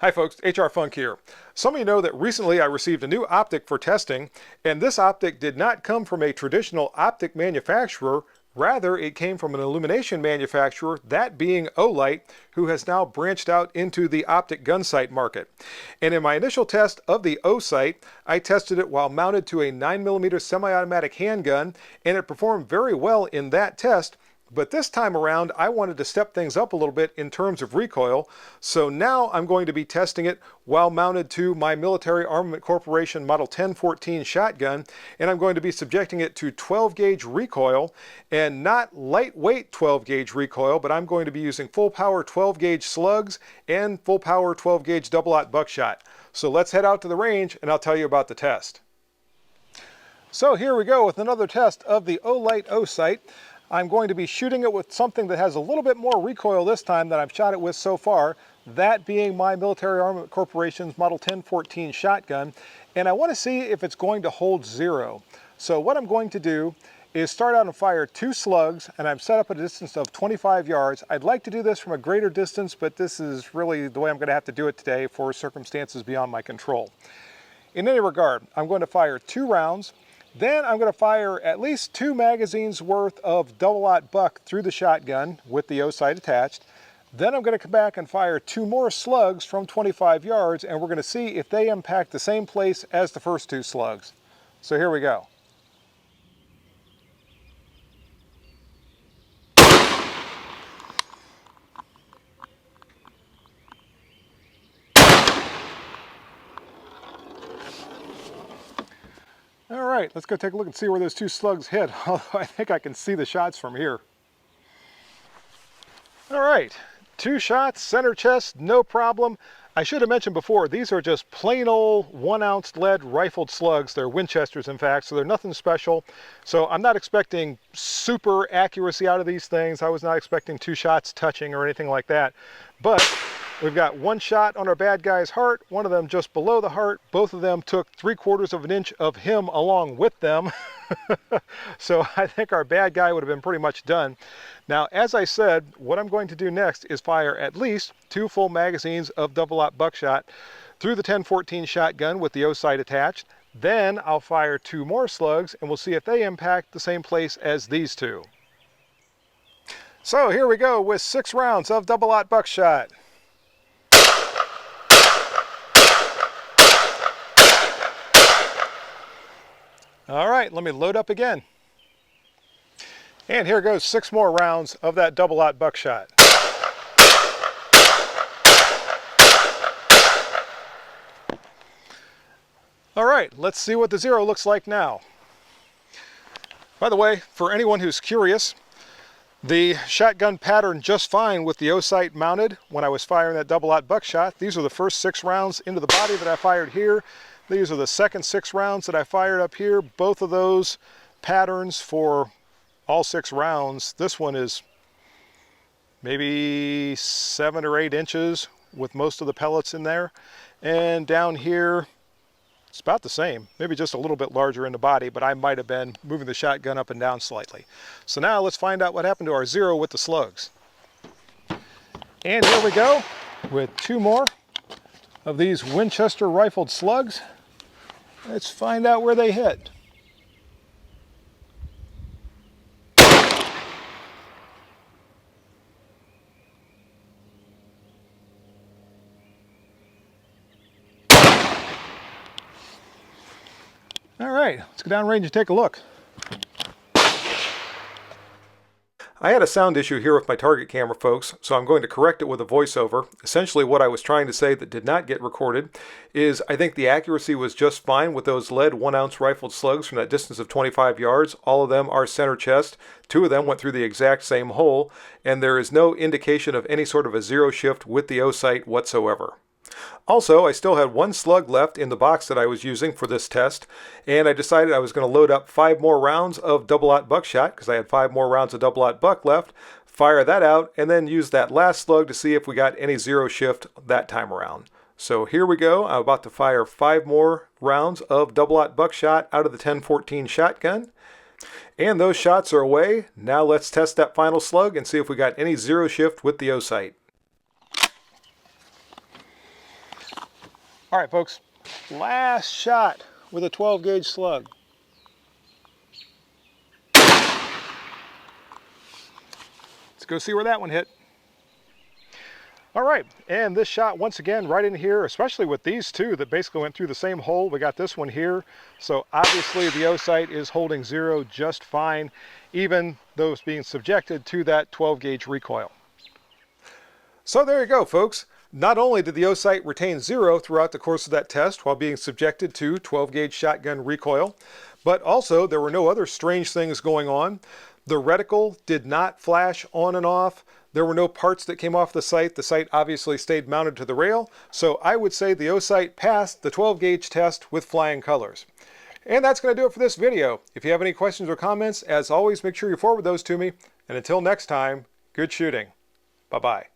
Hi folks, HR Funk here. Some of you know that recently I received a new optic for testing, and this optic did not come from a traditional optic manufacturer. Rather, it came from an illumination manufacturer, that being Olight, who has now branched out into the optic gun sight market. And in my initial test of the Osight, I tested it while mounted to a 9mm semi-automatic handgun, and it performed very well in that test. But this time around, I wanted to step things up a little bit in terms of recoil, so now I'm going to be testing it while mounted to my Military Armament Corporation Model 1014 shotgun, and I'm going to be subjecting it to 12 gauge recoil, and not lightweight 12 gauge recoil, but I'm going to be using full power 12 gauge slugs and full power 12 gauge double-aught buckshot. So let's head out to the range and I'll tell you about the test. So here we go with another test of the Olight Osight. I'm going to be shooting it with something that has a little bit more recoil this time than I've shot it with so far, that being my Military Armament Corporation's Model 1014 shotgun, and I want to see if it's going to hold zero. So what I'm going to do is start out and fire 2 slugs, and I'm set up at a distance of 25 yards. I'd like to do this from a greater distance, but this is really the way I'm going to have to do it today for circumstances beyond my control. In any regard, I'm going to fire 2 rounds. Then I'm going to fire at least 2 magazines worth of double-aught buck through the shotgun with the Osight attached. Then I'm going to come back and fire 2 more slugs from 25 yards, and we're going to see if they impact the same place as the first 2 slugs. So here we go. All right, let's go take a look and see where those 2 slugs hit, although I think I can see the shots from here. All right, 2 shots, center chest, no problem. I should have mentioned before, these are just plain old 1-ounce lead rifled slugs. They're Winchesters, in fact, so they're nothing special. So I'm not expecting super accuracy out of these things. I was not expecting 2 shots touching or anything like that. But we've got 1 shot on our bad guy's heart, one of them just below the heart. Both of them took 3/4 of an inch of him along with them. So I think our bad guy would have been pretty much done. Now, as I said, what I'm going to do next is fire at least 2 full magazines of double-aught buckshot through the 1014 shotgun with the Osight attached. Then I'll fire 2 more slugs, and we'll see if they impact the same place as these 2. So here we go with 6 rounds of double-aught buckshot. All right, let me load up again. And here goes 6 more rounds of that double-aught buckshot. All right, let's see what the zero looks like now. By the way, for anyone who's curious, the shotgun patterned just fine with the Osight mounted when I was firing that double-aught buckshot. These are the first 6 rounds into the body that I fired here. These are the second 6 rounds that I fired up here. Both of those patterns for all 6 rounds. This one is maybe 7 or 8 inches with most of the pellets in there. And down here, it's about the same, maybe just a little bit larger in the body, but I might have been moving the shotgun up and down slightly. So now let's find out what happened to our zero with the slugs. And here we go with 2 more of these Winchester rifled slugs. Let's find out where they hit. All right, let's go downrange and take a look. I had a sound issue here with my target camera, folks, so I'm going to correct it with a voiceover. Essentially what I was trying to say that did not get recorded is I think the accuracy was just fine with those lead 1-ounce rifled slugs from that distance of 25 yards. All of them are center chest. 2 of them went through the exact same hole, and there is no indication of any sort of a zero shift with the Osight whatsoever. Also, I still had 1 slug left in the box that I was using for this test, and I decided I was going to load up 5 more rounds of double-aught buckshot because I had 5 more rounds of double-aught buck left, fire that out, and then use that last slug to see if we got any zero shift that time around. So here we go. I'm about to fire 5 more rounds of double-aught buckshot out of the 1014 shotgun. And those shots are away. Now let's test that final slug and see if we got any zero shift with the Osight. All right, folks, last shot with a 12 gauge slug. Let's go see where that one hit. All right, and this shot once again right in here, especially with these two that basically went through the same hole. We got this one here. So obviously the Osight is holding zero just fine, even though it's being subjected to that 12 gauge recoil. So there you go, folks. Not only did the Osight retain zero throughout the course of that test while being subjected to 12 gauge shotgun recoil, but also there were no other strange things going on. The reticle did not flash on and off. There were no parts that came off the sight. The sight obviously stayed mounted to the rail. So I would say the Osight passed the 12 gauge test with flying colors. And that's going to do it for this video. If you have any questions or comments, as always, make sure you forward those to me. And until next time, good shooting. Bye-bye.